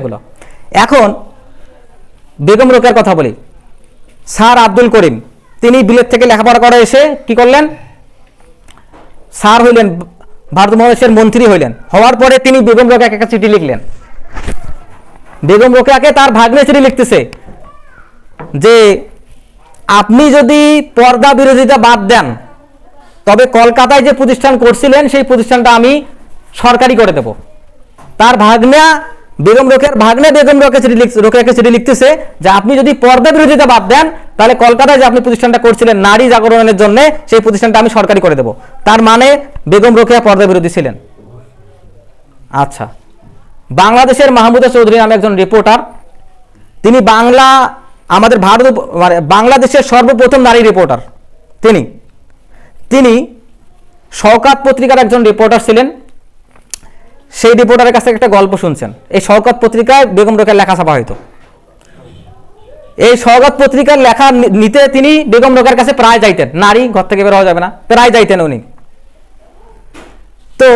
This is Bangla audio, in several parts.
এগুলো। এখন বেগম রোকেয়ার কথা বলি। স্যার আব্দুল করিম তিনি বিলেত থেকে লেখাপড়া করে এসে কি করলেন, স্যার হইলেন, ভারত মহাদেশের মন্ত্রী হইলেন। হওয়ার পরে তিনি বেগম রোকেয়াকে একটা চিঠি লিখলেন। বেগম রোকেয়াকে তার ভাগ্নে চিঠি লিখতেছে যে আপনি যদি পর্দা বিরোধিতা বাদ দেন তবে কলকাতায় যে প্রতিষ্ঠান করছিলেন সেই প্রতিষ্ঠানটা আমি সরকারি করে দেব। তার ভাগ্না বেগম রোকেয়ার ভাগ্নে বেগম রোকেয়াকে চিঠি লিখতেছে যে আপনি যদি পর্দা বিরোধিতা বাদ দেন তাহলে কলকাতায় যে আপনি প্রতিষ্ঠানটা করছিলেন নারী জাগরণের জন্য সেই প্রতিষ্ঠানটা আমি সরকারি করে দেব। তার মানে বেগম রোকেয়া পর্দা বিরোধী ছিলেন। আচ্ছা, বাংলাদেশের মাহমুদা চৌধুরী নামে একজন রিপোর্টার, তিনি আমাদের ভারত বাংলাদেশের সর্বপ্রথম নারী রিপোর্টার। তিনি শওকাত পত্রিকার একজন রিপোর্টার ছিলেন। সেই রিপোর্টারের কাছে একটা গল্প শুনছেন। এই শওকাত পত্রিকায় বেগম রোকেয়ার লেখা ছাপা হইতো। এই শওকাত পত্রিকার লেখা নিতে তিনি বেগম রোকেয়ার কাছে প্রায় যাইতেন। নারী ঘর থেকে বের হওয়া যাবে না, প্রায় যাইতেন উনি। তো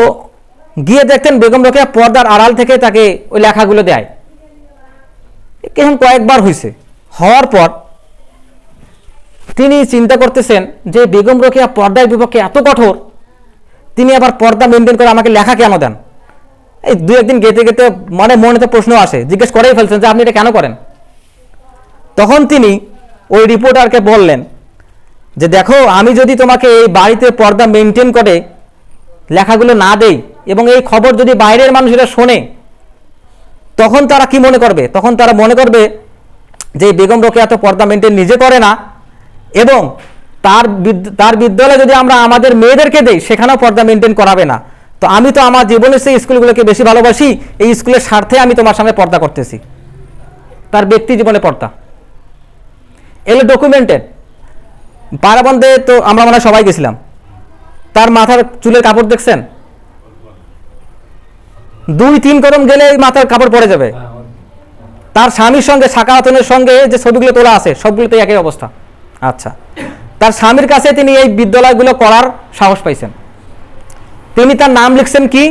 গিয়ে দেখতেন বেগম রোকেয়া পর্দার আড়াল থেকে তাকে ওই লেখাগুলো দেয়। কেমন কয়েকবার হয়েছে। হওয়ার পর তিনি চিন্তা করতেছেন যে বেগম রোকেয়া পর্দার বিপক্ষে এত কঠোর, তিনি আবার পর্দা মেনটেন করে আমাকে লেখা কেন দেন। এই দুই একদিন গেতে গেতে মনেতে প্রশ্ন আসে, জিজ্ঞেস করেই ফেলছেন যে আপনি এটা কেন করেন। তখন তিনি ওই রিপোর্টারকে বললেন যে দেখো, আমি যদি তোমাকে এই বাড়িতে পর্দা মেনটেন করে লেখাগুলো না দেই এবং এই খবর যদি বাইরের মানুষেরা শোনে তখন তারা কি মনে করবে? তখন তারা মনে করবে যে বেগম রোকেয়া তো পর্দা মেনটেন নিজে করে না এবং তার বিদ্যালয়ে যদি আমরা আমাদের মেয়েদেরকে দেই সেখানেও পর্দা মেনটেন করাবে না। তো আমি তো আমার জীবনের সেই স্কুলগুলোকে বেশি ভালোবাসি, এই স্কুলের স্বার্থে আমি তোমার সামনে পর্দা করতেছি। তার ব্যক্তি জীবনে পর্দা এগুলো ডকুমেন্টেড। পারাবন্ধে তো আমরা মনে হয় সবাই গেছিলাম। তার মাথার চুলের কাপড় দেখছেন? 2-3 কদম গেলে মাথার কাপড় পরে যাবে। তার স্বামীর সঙ্গে সাকাওয়াতের সঙ্গে যে ছবিগুলো তোলা আছে সবগুলোতে একই অবস্থা। আচ্ছা, তার স্বামীর কাছে তিনি এই বিদ্যালয়গুলো করার সাহস পাইছেন। তিনি তার নাম লিখছেন কি,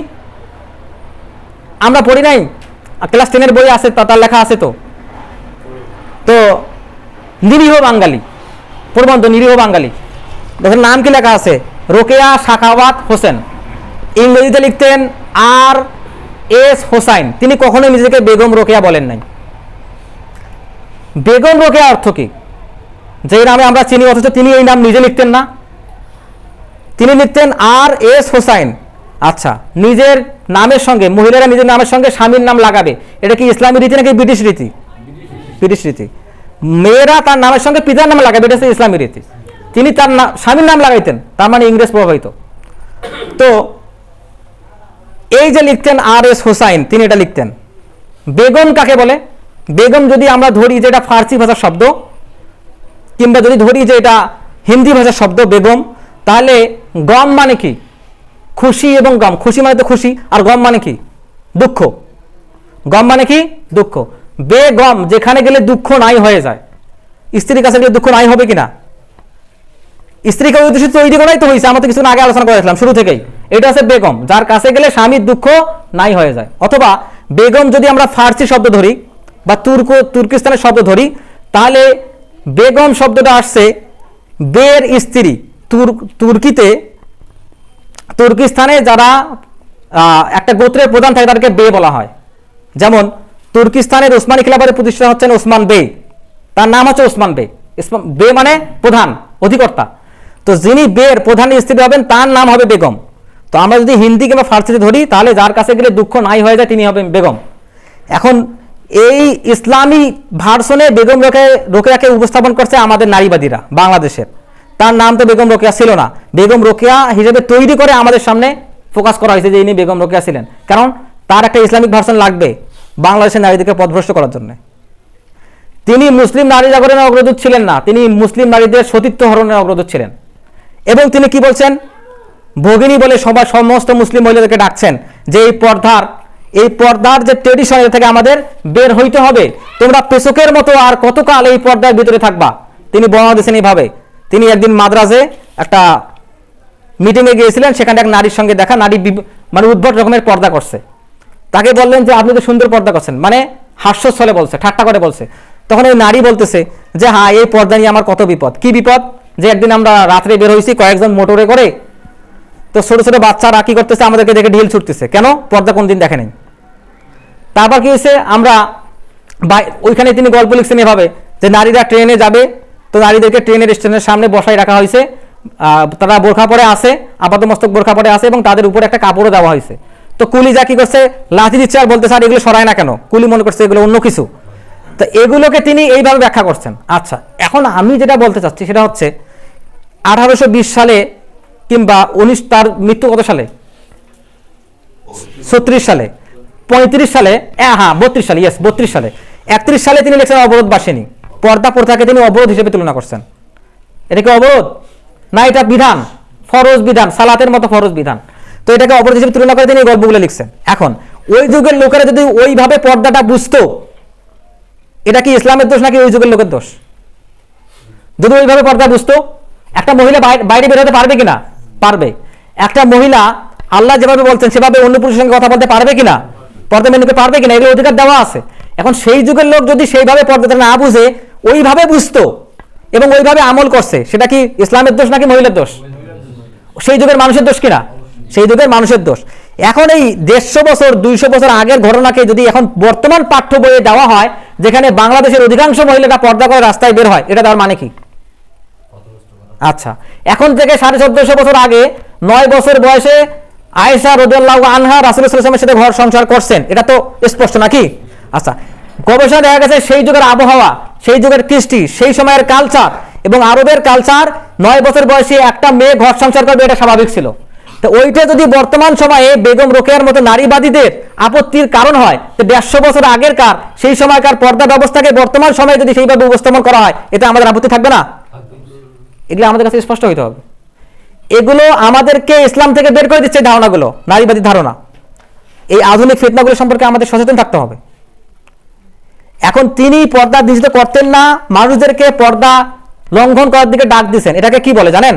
আমরা পড়ি নাই, ক্লাস 10-এর বই আছে, তার লেখা আছে। তো নিরীহ বাঙালি, প্রবন্ধ নিরীহ বাঙালি, দেখেন নাম কি লেখা আছে, রোকেয়া সাখাওয়াত হোসেন। ইংরেজিতে লিখতেন R.S. হোসাইন। তিনি কখনোই নিজেকে বেগম রোকেয়া বলেন নাই। বেগম রোকেয়া অর্থ কি? যে নামে আমরা চিনি অথচ তিনি এই নাম নিজে লিখতেন না, তিনি লিখতেন R.S. হোসাইন। আচ্ছা, নিজের নামের সঙ্গে, মহিলারা নিজের নামের সঙ্গে স্বামীর নাম লাগাবে, এটা কি ইসলামী রীতি নাকি ব্রিটিশ রীতি? ব্রিটিশ রীতি। মেয়েরা তার নামের সঙ্গে পিতার নাম লাগাবে, এটা হচ্ছে ইসলামী রীতি। তিনি তার স্বামীর নাম লাগাইতেন, তার মানে ইংরেজ প্রভাবিত। তো এই যে লিখতেন R.S. হোসাইন, তিনি এটা লিখতেন। বেগম কাকে বলে? বেগম যদি আমরা ধরি যে এটা ফার্সি ভাষার শব্দ, কিংবা যদি ধরি যে এটা হিন্দি ভাষার শব্দ বেগম, তাহলে গম মানে কি? খুশি এবং গম। খুশি মানে তো খুশি, আর গম মানে কি? দুঃখ। গম মানে কি? দুঃখ। বেগম যেখানে গেলে দুঃখ নাই হয়ে যায়। স্ত্রীর কাছে গেলে দুঃখ নাই হবে কিনা? স্ত্রীকে উদ্দেশ্যে তৈরি করাই তো হয়েছে, আমরা তো কিছুদিন আগে আলোচনা করেছিলাম শুরু থেকেই। এটা হচ্ছে বেগম, যার কাছে গেলে স্বামীর দুঃখ নাই হয়ে যায়। অথবা বেগম যদি আমরা ফার্সি শব্দ ধরি বা তুর্কিস্তানের শব্দ ধরি, তাহলে বেগম শব্দটা আসছে বের স্ত্রী। তুর্কিস্তানে যারা একটা গোত্রের প্রধান থাকে তাদেরকে বে বলা হয়। যেমন তুর্কিস্তানের ওসমানী খিলাফতের প্রতিষ্ঠা হচ্ছেন ওসমান বে, তার নাম হচ্ছে ওসমান বে। বে মানে প্রধান, অধিকর্তা। তো যিনি বের প্রধান স্ত্রী হবেন তার নাম হবে বেগম। তো আমরা যদি হিন্দি কিংবা ফার্সিতে ধরি তাহলে যার কাছে গেলে দুঃখ নাই হয়ে যায় তিনি হবেন বেগম। এখন এই ইসলামী ভার্সনে বেগম রোকেয়াকে উপস্থাপন করছে আমাদের নারীবাদীরা বাংলাদেশের। তার নাম তো বেগম রোকেয়া ছিল না, বেগম রোকেয়া হিসেবে তৈরি করে আমাদের সামনে ফোকাস করা হয়েছে যে ইনি বেগম রোকেয়া ছিলেন। কারণ তার একটা ইসলামিক ভার্সন লাগবে বাংলাদেশের নারীদেরকে পথভ্রষ্ট করার জন্য। তিনি মুসলিম নারী জাগরণের অগ্রদূত ছিলেন না, তিনি মুসলিম নারীদের সতীত্ব হরণের অগ্রদূত ছিলেন। এবং তিনি কি বলছেন, ভগিনী বলে সমস্ত মুসলিম মহিলাদেরকে ডাকছেন যে এই পর্দার যে ট্রেডিশন থেকে আমাদের বের হইতে হবে। তোমরা পেশকের মতো আর কতকাল এই পর্দার ভিতরে থাকবা। তিনি বর্ণনা দিয়েছেন এইভাবে। তিনি একদিন মাদ্রাজে একটা মিটিংয়ে গিয়েছিলেন, সেখানে এক নারীর সঙ্গে দেখা, নারী মানে উদ্ভট রকমের পর্দা করছে। তাকে বললেন যে আপনি তো সুন্দর পর্দা করছেন, মানে হাস্যচ্ছলে বলছে, ঠাট্টা করে বলছে। তখন ওই নারী বলতেছে যে হ্যাঁ, এই পর্দা নিয়ে আমার কত বিপদ। কি বিপদ? যে একদিন আমরা রাত্রে বের হয়েছি কয়েকজন মোটরে করে, তো ছোট ছোট বাচ্চারা কি করতেছে, আমাদেরকে দেখে ঢিল ছুটতেছে, কেন? পর্দা কোনদিন দেখে নেই। তারপর কি হয়েছে, আমরা ওইখানে তিনি গল্প লিখছেন এভাবে যে নারীরা ট্রেনে যাবে, তো নারীদেরকে ট্রেনের স্টেশনের সামনে বসায় রাখা হয়েছে, তারা বোরখা পরে আসে, আপাতমস্তক বোরখা পরে আসে এবং তাদের উপরে একটা কাপড়ও দেওয়া হয়েছে। তো কুলি যা কি করছে, লাঠি দিচ্ছে আর বলতে স্যার এগুলো সরায় না কেন, কুলি মনে করছে এগুলো অন্য কিছু। তো এগুলোকে তিনি এইভাবে ব্যাখ্যা করছেন। আচ্ছা, এখন আমি যেটা বলতে চাচ্ছি সেটা হচ্ছে 1820 সালে কিংবা 19, তার মৃত্যু কত সালে? 36 সালে, 35 সালে, হ্যাঁ 32 সালে, ইয়েস 32 সালে, 31 সালে তিনি লিখছেন অবরোধ বাসেনি। পর্দা প্রথাকে তিনি অবরোধ হিসেবে তুলনা করছেন। এটা কি অবরোধ না? এটা বিধান, ফরজ বিধান, সালাতের মতো ফরজ বিধান। তো এটাকে অবরোধ হিসেবে তুলনা করে তিনি এই গল্পগুলো লিখছেন। এখন ওই যুগের লোকেরা যদি ওইভাবে পর্দাটা বুঝতো, এটা কি ইসলামের দোষ নাকি ওই যুগের লোকের দোষ? যদি ওইভাবে পর্দা বুঝতো, একটা মহিলা বাইরে বের হতে পারবে কিনা? পারবে। একটা মহিলা আল্লাহ যেভাবে বলছেন সেভাবে অন্য পুরুষের সঙ্গে কথা বলতে পারবে কিনা? পর্দা মেনে নিতে পারবে কিনা? এগুলো অধিকার দেওয়া আছে। এখন সেই যুগের লোক যদি সেইভাবে পর্দাটা না বুঝে ওইভাবে বুঝতো এবং ওইভাবে আমল করছে, সেটা কি ইসলামের দোষ নাকি মহিলার দোষ? সেই যুগের মানুষের দোষ কিনা? সেই যুগের মানুষের দোষ। এখন এই 150 বছর 200 বছর আগের ঘটনাকে যদি এখন বর্তমান পাঠ্য বইয়ে দেওয়া হয়, যেখানে বাংলাদেশের অধিকাংশ মহিলারা পর্দা করে রাস্তায় বের হয়, এটা দেওয়ার মানে কি? আচ্ছা, এখন থেকে 1450 বছর আগে 9 বছর বয়সে আয়েশা রাদিয়াল্লাহু আনহা রাসূলুল্লাহ সাল্লাল্লাহু আলাইহি ওয়াসাল্লামের সাথে ঘর সংসার করছেন, এটা তো স্পষ্ট নাকি? আচ্ছা, গবেষণা দেখা গেছে সেই যুগের আবহাওয়া, সেই যুগের কৃষ্টি, সেই সময়ের কালচার এবং আরবের কালচার, 9 বছর বয়সে একটা মেয়ে ঘর সংসার করবে এটা স্বাভাবিক ছিল। তো ওইটা যদি বর্তমান সময়ে বেগম রোকেয়ার মতো নারীবাদীদের আপত্তির কারণ হয়, তো 150 বছর আগের কার সেই সময়কার পর্দা ব্যবস্থাকে বর্তমান সময়ে যদি সেইভাবে উপস্থাপন করা হয়, এটা আমাদের আপত্তি থাকবে না? এগুলো আমাদের কাছে স্পষ্ট হইতে হবে। এগুলো আমাদেরকে ইসলাম থেকে বের করে দিচ্ছে ধারণাগুলো, নারীবাদী ধারণা। এই আধুনিক ফিতনাগুলো সম্পর্কে আমাদের সচেতন থাকতে হবে। এখন তিনি পর্দা নিষিদ্ধ করতেন না, মানুষদেরকে পর্দা লঙ্ঘন করার দিকে ডাক দিচ্ছেন। এটাকে কি বলে জানেন?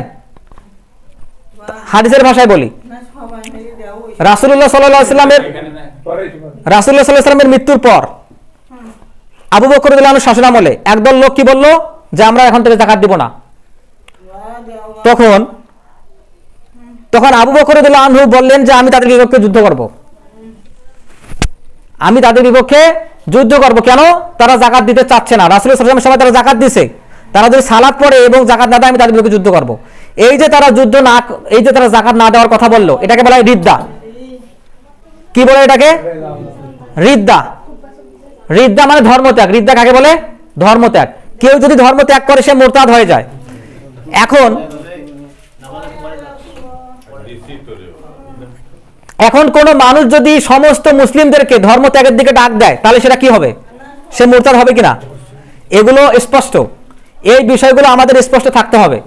হাদিসের ভাষায় বলি, রাসূলুল্লাহ সাল্লাল্লাহু আলাইহি ওয়াসাল্লামের মৃত্যুর পর আবু বকর রাদিয়াল্লাহু আনহু শাসনামলে একদল লোক কি বলল যে আমরা এখন থেকে যাকাত দিব না। তখন আবু বকর রাদিয়াল্লাহু আনহু বললেন যে আমি তাদের বিপক্ষে যুদ্ধ করব। আমি তাদের বিপক্ষে যুদ্ধ করব। কেন? তারা যাকাত দিতে চাচ্ছে না। রাসূলুল্লাহ সাল্লাল্লাহু আলাইহি ওয়াসাল্লামের সময় তারা যাকাত দিছে, তারা যদি সালাত পড়ে এবং যাকাত না দেয় আমি তাদের বিপক্ষে যুদ্ধ করব। এই যে তারা যুদ্ধ না, এই যে তারা যাকাত না দেওয়ার কথা বললো, এটাকে বলা হয় রিদ্দা। কি বলে এটাকে? রিদ্দা। রিদ্দা মানে ধর্মত্যাগ। রিদ্দা কাকে বলে? ধর্মত্যাগ। কেউ যদি ধর্মত্যাগ করে সে মুরতাদ হয়ে যায়। এখন কোন মানুষ যদি সমস্ত মুসলিমদেরকে ধর্মত্যাগের দিকে ডাক দেয়, তাহলে সেটা কি হবে? সে মুরতাদ হবে কিনা? এগুলো স্পষ্ট, এই বিষয়গুলো আমাদের স্পষ্ট থাকতে হবে।